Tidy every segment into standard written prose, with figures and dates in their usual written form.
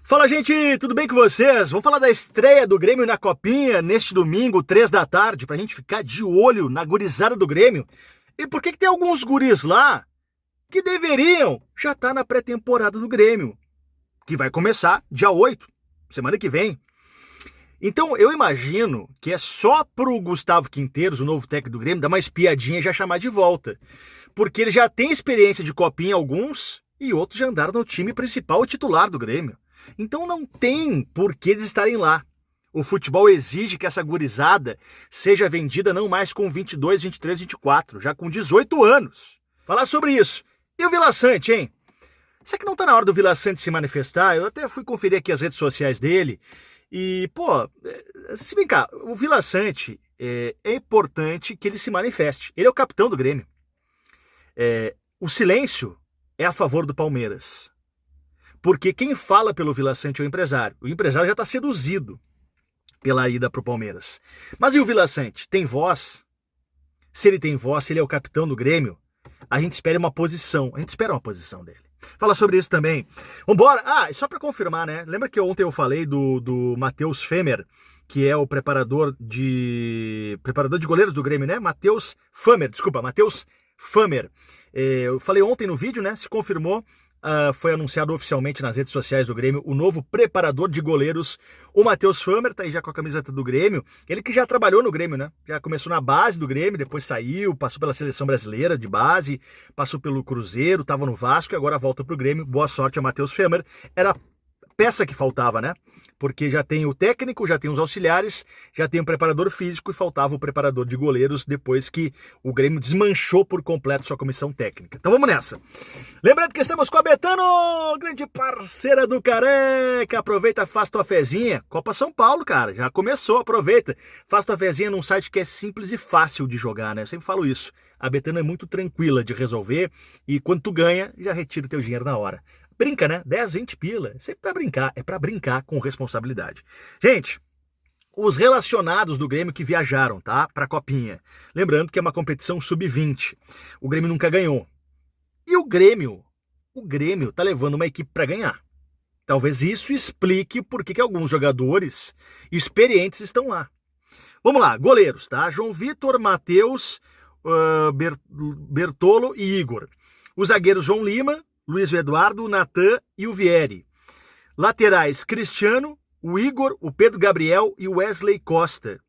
Fala, gente, tudo bem com vocês? Vamos falar da estreia do Grêmio na Copinha neste domingo, 3 da tarde, pra gente ficar de olho na gurizada do Grêmio. E por que tem alguns guris lá que deveriam já estar na pré-temporada do Grêmio, que vai começar dia 8, semana que vem. Então, eu imagino que é só pro Gustavo Quinteiros, o novo técnico do Grêmio, dar uma espiadinha e já chamar de volta. Porque ele já tem experiência de Copinha alguns e outros já andaram no time principal e titular do Grêmio. Então não tem por que eles estarem lá. O futebol exige que essa gurizada seja vendida não mais com 22, 23, 24, já com 18 anos. Falar sobre isso. E o Vila Sante, hein? Será que não tá na hora do Vila Sante se manifestar? Eu até fui conferir aqui as redes sociais dele. E, se vem cá, o Vila Sante é importante que ele se manifeste. Ele é o capitão do Grêmio. O silêncio é a favor do Palmeiras. Porque quem fala pelo Vila Sante é o empresário. O empresário já está seduzido pela ida para o Palmeiras. Mas e o Vila Sante? Tem voz? Se ele tem voz, se ele é o capitão do Grêmio, a gente espera uma posição. A gente espera uma posição dele. Fala sobre isso também. Vambora! E só para confirmar, né? Lembra que ontem eu falei do Matheus Femer, que é o preparador de goleiros do Grêmio, né? Matheus Famer. Eu falei ontem no vídeo, né? Se confirmou. Foi anunciado oficialmente nas redes sociais do Grêmio o novo preparador de goleiros, o Matheus Famer, tá aí já com a camiseta do Grêmio. Ele que já trabalhou no Grêmio, né? Já começou na base do Grêmio, depois saiu, passou pela seleção brasileira de base, passou pelo Cruzeiro, tava no Vasco e agora volta pro Grêmio. Boa sorte ao Matheus Famer. Era a peça que faltava, né? Porque já tem o técnico, já tem os auxiliares, já tem o preparador físico e faltava o preparador de goleiros depois que o Grêmio desmanchou por completo sua comissão técnica. Então vamos nessa. Lembrando que estamos com a Betano, grande parceira do Careca. Aproveita, faz tua fezinha. Copa São Paulo, cara, já começou, aproveita. Faz tua fezinha num site que é simples e fácil de jogar, né? Eu sempre falo isso. A Betano é muito tranquila de resolver e quando tu ganha, já retira o teu dinheiro na hora. Brinca, né? 10, 20 pila. Sempre pra brincar. É pra brincar com responsabilidade. Gente, os relacionados do Grêmio que viajaram, tá? Pra Copinha. Lembrando que é uma competição sub-20. O Grêmio nunca ganhou. E o Grêmio tá levando uma equipe pra ganhar. Talvez isso explique por que alguns jogadores experientes estão lá. Vamos lá, goleiros, tá? João Vitor, Matheus, Bertolo e Igor. Os zagueiros João Lima, Luiz Eduardo, o Natan e o Vieri. Laterais, Cristiano, o Igor, o Pedro Gabriel e o Wesley Costa.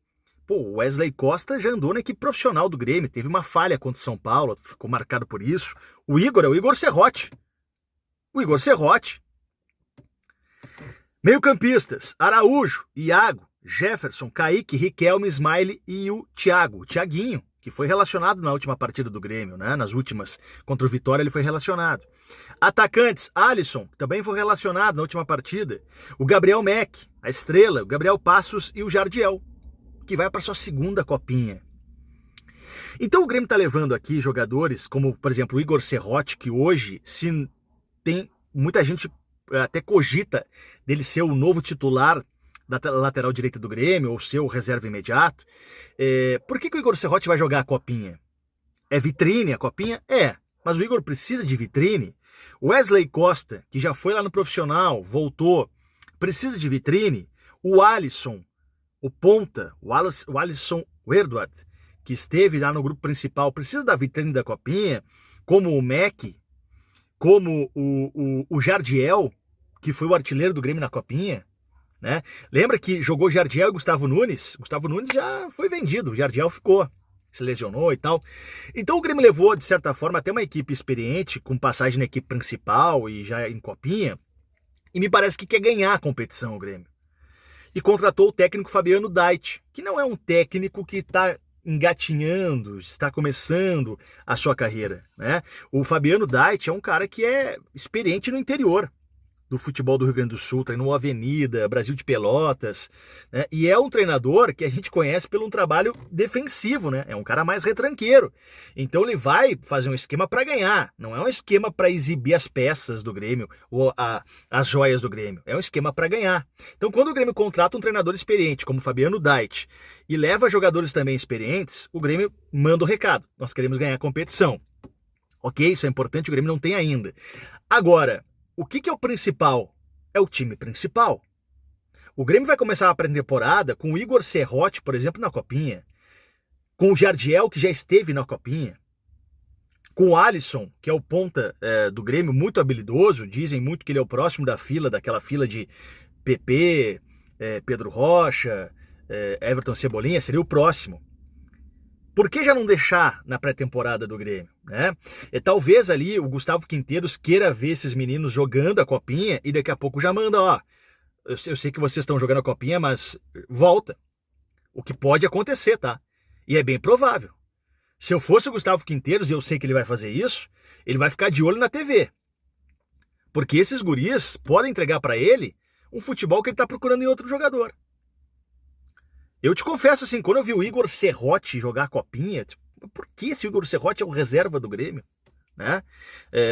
O Wesley Costa já andou na equipe profissional do Grêmio, teve uma falha contra o São Paulo, ficou marcado por isso. O Igor é o Igor Serrote. Meio-campistas, Araújo, Iago, Jefferson, Kaique, Riquelme, Smiley e o Thiaguinho, que foi relacionado na última partida do Grêmio, né? Nas últimas, contra o Vitória ele foi relacionado. Atacantes, Alisson, que também foi relacionado na última partida. O Gabriel Mack, a estrela, o Gabriel Passos e o Jardiel, que vai para sua segunda copinha. Então o Grêmio está levando aqui jogadores como, por exemplo, o Igor Serrote, que hoje tem muita gente até cogita dele ser o novo titular da lateral direita do Grêmio, ou seu reserva imediato. Por que o Igor Serrote vai jogar a Copinha? É vitrine a Copinha? Mas o Igor precisa de vitrine. O Wesley Costa, que já foi lá no profissional, voltou, precisa de vitrine. O Alisson, o ponta, o Alisson Edward, que esteve lá no grupo principal, precisa da vitrine da Copinha, como o Mack, como o Jardiel, que foi o artilheiro do Grêmio na Copinha. Né? Lembra que jogou Jardiel e Gustavo Nunes? Gustavo Nunes já foi vendido, o Jardiel ficou, se lesionou e tal. Então o Grêmio levou, de certa forma, até uma equipe experiente, com passagem na equipe principal e já em Copinha, e me parece que quer ganhar a competição o Grêmio. E contratou o técnico Fabiano Dait, que não é um técnico que está engatinhando, está começando a sua carreira. Né? O Fabiano Dait é um cara que é experiente no interior do futebol do Rio Grande do Sul, treinou Avenida, Brasil de Pelotas, né? E é um treinador que a gente conhece pelo um trabalho defensivo, né? É um cara mais retranqueiro. Então ele vai fazer um esquema para ganhar, não é um esquema para exibir as peças do Grêmio ou as joias do Grêmio, é um esquema para ganhar. Então quando o Grêmio contrata um treinador experiente, como Fabiano Dait, e leva jogadores também experientes, o Grêmio manda o recado, nós queremos ganhar a competição. Ok, isso é importante, o Grêmio não tem ainda. Agora, o que é o principal? é o time principal. O Grêmio vai começar a pré-temporada com o Igor Serrote, por exemplo, na Copinha, com o Jardiel, que já esteve na Copinha, com o Alisson, que é o ponta do Grêmio, muito habilidoso, dizem muito que ele é o próximo da fila, daquela fila de PP, Pedro Rocha, Everton Cebolinha, seria o próximo. Por que já não deixar na pré-temporada do Grêmio, né? E talvez ali o Gustavo Quinteiros queira ver esses meninos jogando a Copinha e daqui a pouco já manda, ó, eu sei que vocês estão jogando a Copinha, mas volta. O que pode acontecer, tá? E é bem provável. Se eu fosse o Gustavo Quinteiros, e eu sei que ele vai fazer isso, ele vai ficar de olho na TV. Porque esses guris podem entregar para ele um futebol que ele tá procurando em outro jogador. Eu te confesso assim, quando eu vi o Igor Serrote jogar a Copinha, tipo, por que esse Igor Serrote é o reserva do Grêmio? Né?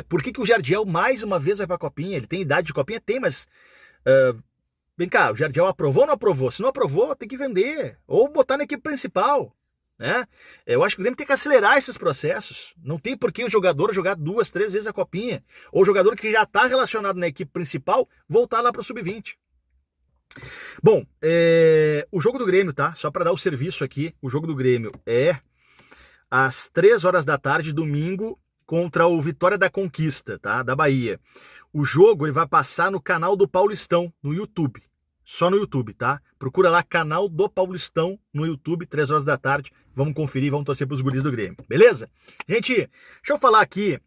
Por que o Jardiel mais uma vez vai pra Copinha? Ele tem idade de Copinha? Tem, mas... vem cá, o Jardiel aprovou ou não aprovou? Se não aprovou, tem que vender. Ou botar na equipe principal. Né? Eu acho que o Grêmio tem que acelerar esses processos. Não tem por que o jogador jogar 2, 3 vezes a Copinha. Ou o jogador que já está relacionado na equipe principal voltar lá para o Sub-20. Bom, o jogo do Grêmio, tá? Só para dar o serviço aqui, o jogo do Grêmio é às 3 horas da tarde, domingo, contra o Vitória da Conquista, tá? Da Bahia. O jogo ele vai passar no canal do Paulistão, no YouTube. Só no YouTube, tá? Procura lá, canal do Paulistão, no YouTube, 3 horas da tarde. Vamos conferir, vamos torcer pros guris do Grêmio, beleza? Gente, deixa eu falar aqui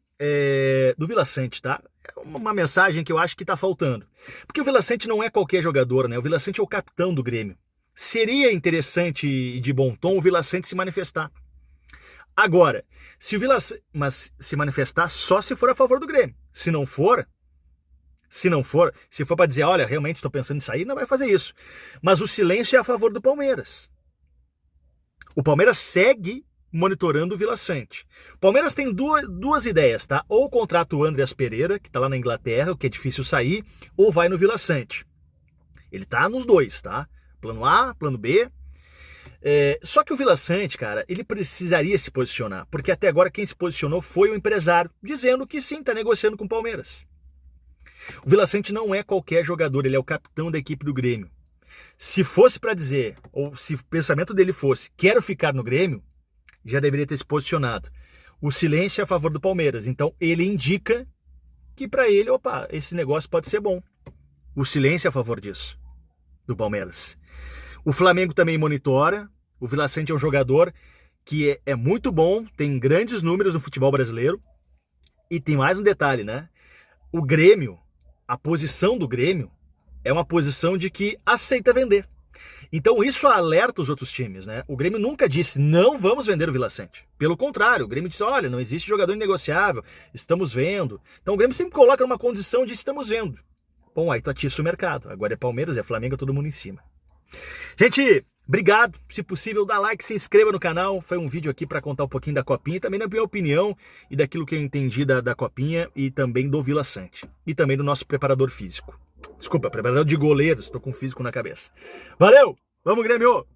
do Vila Sante, tá? É uma mensagem que eu acho que tá faltando. Porque o Vila Sante não é qualquer jogador, né? O Vila Sante é o capitão do Grêmio. Seria interessante e de bom tom o Vila Sante se manifestar. Agora, se o Vila Sante se manifestar só se for a favor do Grêmio. Se for para dizer, olha, realmente estou pensando em sair, não vai fazer isso. Mas o silêncio é a favor do Palmeiras. O Palmeiras segue monitorando o Vila Sante. O Palmeiras tem duas ideias, tá? Ou contrata o Andreas Pereira, que tá lá na Inglaterra, que é difícil sair, ou vai no Vila Sante. Ele tá nos dois, tá? Plano A, plano B. Só que o Vila Sante, cara, ele precisaria se posicionar, porque até agora quem se posicionou foi o empresário, dizendo que sim, tá negociando com o Palmeiras. O Vila Sante não é qualquer jogador, ele é o capitão da equipe do Grêmio. Se fosse para dizer, ou se o pensamento dele fosse, quero ficar no Grêmio, já deveria ter se posicionado. O silêncio é a favor do Palmeiras, então ele indica que para ele, opa, esse negócio pode ser bom. O silêncio é a favor disso, do Palmeiras. O Flamengo também monitora, o Vila Sante é um jogador que é muito bom, tem grandes números no futebol brasileiro, e tem mais um detalhe, né? O Grêmio, a posição do Grêmio é uma posição de que aceita vender. Então isso alerta os outros times, né? O Grêmio nunca disse, não vamos vender o Vila Sante. Pelo contrário, o Grêmio disse, olha, não existe jogador inegociável, estamos vendo. Então o Grêmio sempre coloca numa condição de estamos vendo. Bom, aí tu atiça o mercado. Agora é Palmeiras, é Flamengo, é todo mundo em cima. Gente, obrigado. Se possível, dá like, se inscreva no canal. Foi um vídeo aqui para contar um pouquinho da Copinha, também da minha opinião e daquilo que eu entendi da Copinha e também do Vila Sante. E também do nosso preparador físico. Desculpa, preparador de goleiros, estou com físico na cabeça. Valeu! Vamos, Grêmio!